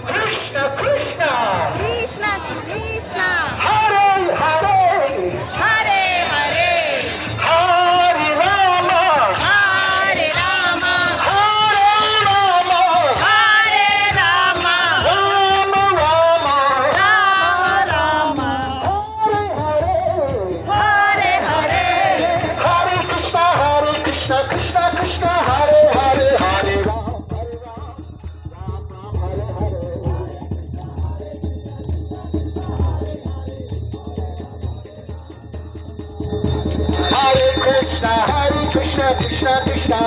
Krishna Krishna, Krishna Krishna, Hare Hare, Hare Hare, Hare Rama, Hare Rama, Hare Rama, Hare Rama, Rama Rama, Rama Rama, Hare Hare, Hare Hare, Hare Krishna, Krishna Krishna, Hare Hare, Hare Ram, Hare Hare. Hare Krishna, Krishna Krishna.